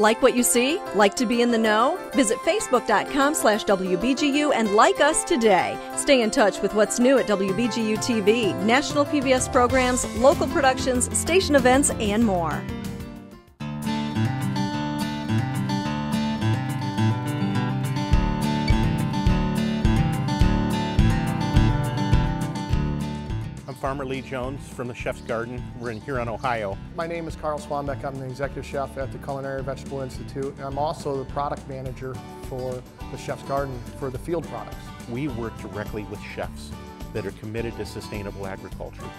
Like what you see? Like to be in the know? Visit facebook.com/WBGU and like us today. Stay in touch with what's new at WBGU-TV, national PBS programs, local productions, station events, and more. Farmer Lee Jones from the Chef's Garden. We're in Huron, Ohio. My name is Carl Swanbeck. I'm the executive chef at the Culinary Vegetable Institute. And I'm also the product manager for the Chef's Garden for the field products. We work directly with chefs that are committed to sustainable agriculture.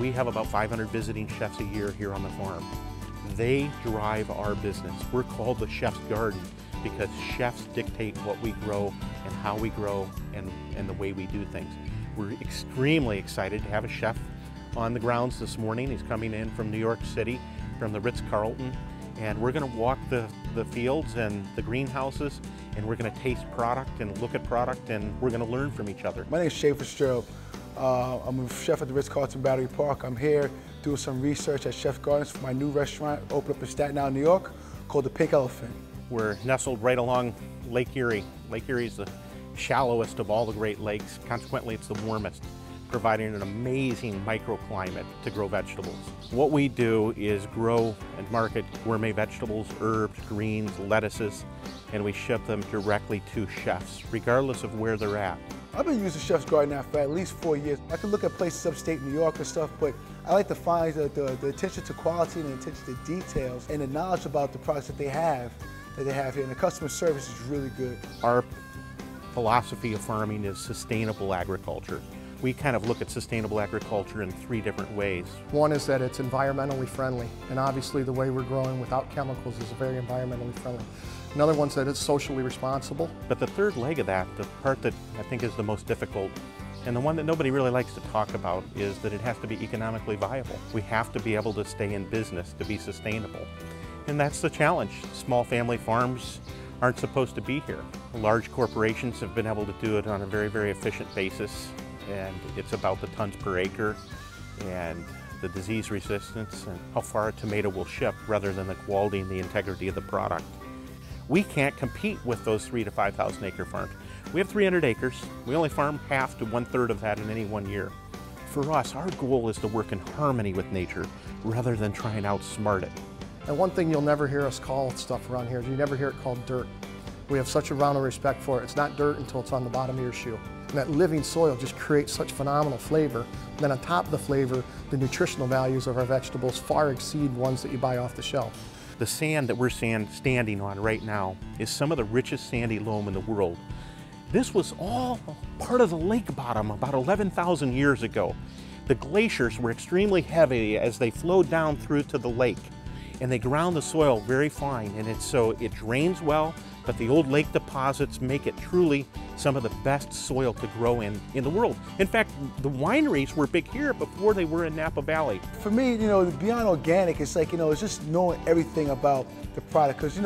We have about 500 visiting chefs a year here on the farm. They drive our business. We're called the Chef's Garden because chefs dictate what we grow and how we grow and the way we do things. We're extremely excited to have a chef on the grounds this morning. He's coming in from New York City, from the Ritz-Carlton, and we're going to walk the fields and the greenhouses, and we're going to taste product and look at product, and we're going to learn from each other. My name is Shay Fitzgerald. I'm a chef at the Ritz-Carlton Battery Park. I'm here doing some research at Chef's Gardens for my new restaurant opened up in Staten Island, New York, called the Pink Elephant. We're nestled right along Lake Erie. Lake Erie is the shallowest of all the Great Lakes. Consequently, it's the warmest, providing an amazing microclimate to grow vegetables. What we do is grow and market gourmet vegetables, herbs, greens, lettuces, and we ship them directly to chefs, regardless of where they're at. I've been using Chef's Garden now for at least 4 years. I can look at places upstate New York and stuff, but I like to find the attention to quality and the attention to details and the knowledge about the products that they have here, and the customer service is really good. Our philosophy of farming is sustainable agriculture. We kind of look at sustainable agriculture in 3 different ways. One is that it's environmentally friendly, and obviously the way we're growing without chemicals is very environmentally friendly. Another one's that it's socially responsible. But the third leg of that, the part that I think is the most difficult, and the one that nobody really likes to talk about, is that it has to be economically viable. We have to be able to stay in business to be sustainable. And that's the challenge. Small family farms aren't supposed to be here. Large corporations have been able to do it on a very, very efficient basis, and it's about the tons per acre and the disease resistance and how far a tomato will ship rather than the quality and the integrity of the product. We can't compete with those 3,000 to 5,000 acre farms. We have 300 acres. We only farm half to 1/3 of that in any one year. For us, our goal is to work in harmony with nature rather than try and outsmart it. And one thing you'll never hear us call stuff around here is you never hear it called dirt. We have such a round of respect for it. It's not dirt until it's on the bottom of your shoe. And that living soil just creates such phenomenal flavor. And then on top of the flavor, the nutritional values of our vegetables far exceed ones that you buy off the shelf. The sand that we're standing on right now is some of the richest sandy loam in the world. This was all part of the lake bottom about 11,000 years ago. The glaciers were extremely heavy as they flowed down through to the lake, and they ground the soil very fine, and so it drains well, but the old lake deposits make it truly some of the best soil to grow in the world. In fact, the wineries were big here before they were in Napa Valley. For me, beyond organic, it's like, it's just knowing everything about the product. Because,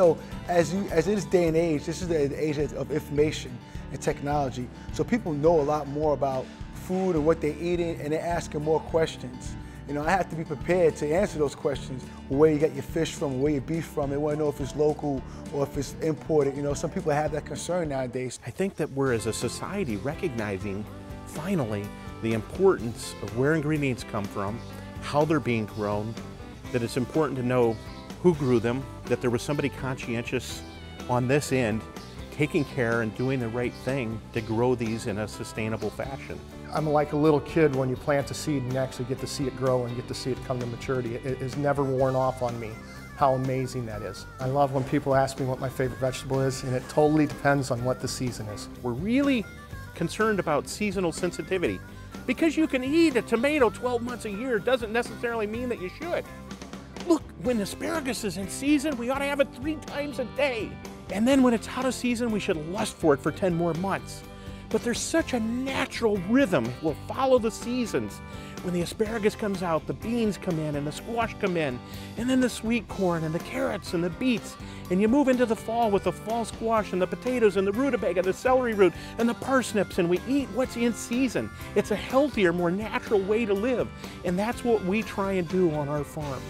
as in this day and age, this is the age of information and technology. So people know a lot more about food and what they're eating, and they're asking more questions. I have to be prepared to answer those questions. Where you get your fish from, where your beef from. They want to know if it's local or if it's imported. Some people have that concern nowadays. I think that we're, as a society, recognizing, finally, the importance of where ingredients come from, how they're being grown, that it's important to know who grew them, that there was somebody conscientious on this end taking care and doing the right thing to grow these in a sustainable fashion. I'm like a little kid when you plant a seed and you actually get to see it grow and get to see it come to maturity. It has never worn off on me how amazing that is. I love when people ask me what my favorite vegetable is, and it totally depends on what the season is. We're really concerned about seasonal sensitivity. Because you can eat a tomato 12 months a year doesn't necessarily mean that you should. Look, when asparagus is in season, we ought to have it 3 times a day. And then when it's out of season, we should lust for it for 10 more months. But there's such a natural rhythm. We'll follow the seasons. When the asparagus comes out, the beans come in and the squash come in, and then the sweet corn and the carrots and the beets. And you move into the fall with the fall squash and the potatoes and the rutabaga, the celery root and the parsnips, and we eat what's in season. It's a healthier, more natural way to live. And that's what we try and do on our farm.